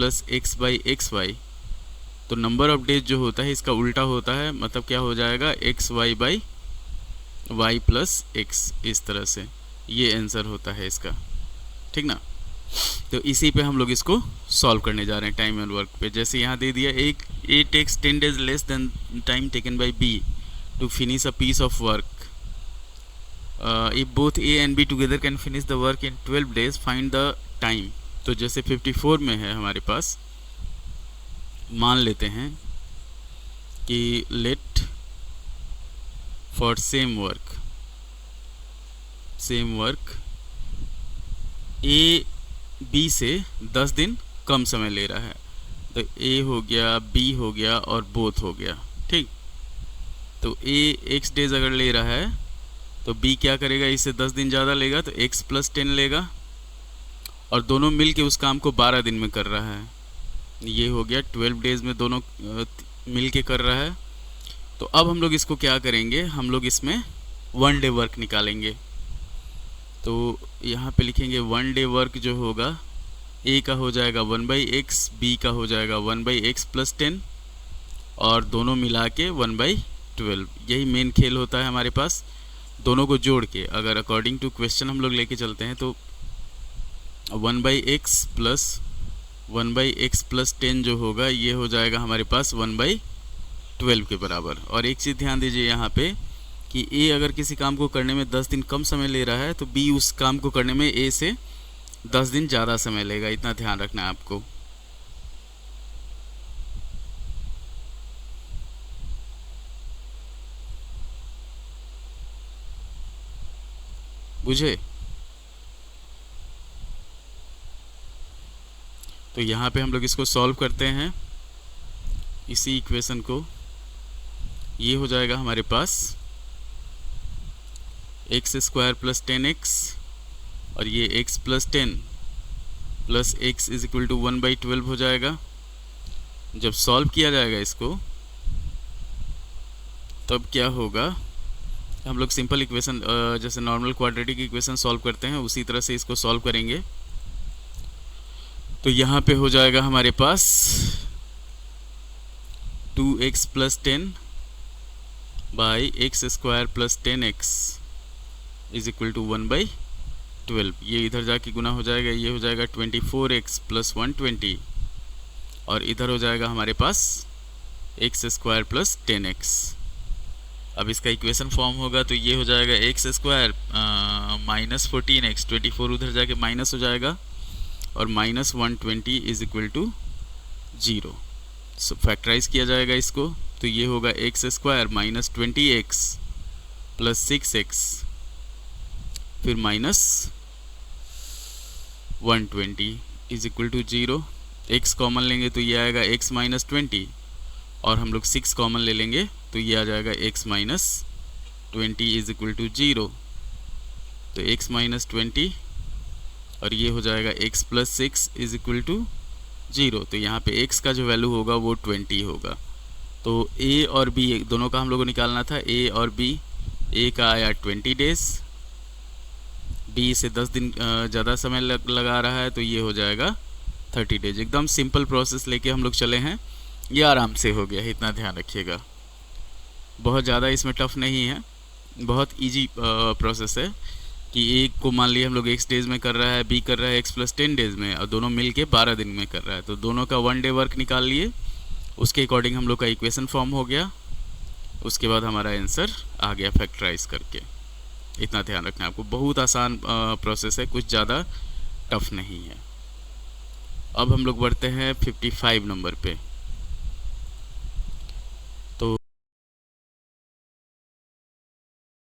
Plus x by x y, तो number of days जो होता है इसका उल्टा होता है, मतलब क्या हो जाएगा x y by y plus x, इस तरह से ये आंसर होता है इसका, ठीक ना। तो इसी पे हम लोग इसको सॉल्व करने जा रहे हैं टाइम एंड वर्क पे। जैसे यहाँ दे दिया एक A takes 10 days less than time taken by B to finish a piece of work, if both A and B together can finish the work in 12 days find the time. तो जैसे 54 में है हमारे पास, मान लेते हैं कि let for same work A B से 10 दिन कम समय ले रहा है, तो ए हो गया, बी हो गया और बोथ हो गया, ठीक। तो ए एक्स डेज अगर ले रहा है तो बी क्या करेगा, इससे 10 दिन ज़्यादा लेगा तो एक्स प्लस 10 लेगा, और दोनों मिल के उस काम को 12 दिन में कर रहा है। ये हो गया 12 days में दोनों मिल के कर रहा है। तो अब हम लोग इसको क्या करेंगे, हम लोग इसमें 1 day वर्क निकालेंगे। तो यहाँ पे लिखेंगे 1 day वर्क जो होगा, ए का हो जाएगा 1/x, बी का हो जाएगा 1/x प्लस 10, और दोनों मिला के 1/12। यही मेन खेल होता है हमारे पास, दोनों को जोड़ के। अगर अकॉर्डिंग टू क्वेश्चन हम लोग लेके चलते हैं तो 1/x प्लस 10 जो होगा ये हो जाएगा हमारे पास 1/12 के बराबर। और एक चीज़ ध्यान दीजिए यहाँ पे कि ए अगर किसी काम को करने में 10 दिन कम समय ले रहा है तो बी उस काम को करने में ए से 10 दिन ज़्यादा समय लेगा, इतना ध्यान रखना है आपको। बुझे? तो यहाँ पे हम लोग इसको सॉल्व करते हैं, इसी इक्वेशन को। ये हो जाएगा हमारे पास एक्स स्क्वायर प्लस 10x, और ये x plus 10 plus x is equal to 1/12 हो जाएगा। जब सॉल्व किया जाएगा इसको तब क्या होगा, हम लोग सिंपल इक्वेशन जैसे नॉर्मल क्वाड्रेटिक इक्वेशन सॉल्व करते हैं उसी तरह से इसको सॉल्व करेंगे। तो यहाँ पे हो जाएगा हमारे पास 2x plus 10 by x square plus 10x is equal to 1/12। ये इधर जाके गुना हो जाएगा, ये हो जाएगा 24x प्लस 120, और इधर हो जाएगा हमारे पास एक्स स्क्वायर प्लस 10x। अब इसका इक्वेशन फॉर्म होगा तो ये हो जाएगा एक्स स्क्वायर माइनस 14x, 24 उधर जाके माइनस हो जाएगा, और minus 120 is equal to 0। So factorise किया जाएगा इसको, तो ये होगा x square minus 20x plus 6x फिर minus 120 is equal to 0। x common लेंगे तो ये आएगा x माइनस 20, और हम लोग 6 कॉमन ले लेंगे तो ये आ जाएगा x minus 20 is equal to 0। तो x माइनस 20 और ये हो जाएगा x plus 6 is equal to 0। तो यहाँ पे x का जो वैल्यू होगा वो 20 होगा। तो a और b दोनों का हम लोग को निकालना था, a और b। a का आया 20 days, b से 10 दिन ज़्यादा समय लगा रहा है तो ये हो जाएगा 30 days। एकदम सिंपल प्रोसेस लेके हम लोग चले हैं, ये आराम से हो गया है, इतना ध्यान रखिएगा। बहुत ज़्यादा इसमें टफ नहीं है, बहुत इजी प्रोसेस है कि एक को मान लिया हम लोग x डेज में कर रहा है, b कर रहा है x प्लस 10 days में, और दोनों मिल के 12 दिन में कर रहा है। तो दोनों का 1 day वर्क निकाल लिए, उसके अकॉर्डिंग हम लोग का इक्वेशन फॉर्म हो गया, उसके बाद हमारा आंसर आ गया फैक्टराइज करके। इतना ध्यान रखना है आपको, बहुत आसान प्रोसेस है, कुछ ज़्यादा टफ नहीं है। अब हम लोग बढ़ते हैं 55 नंबर पे।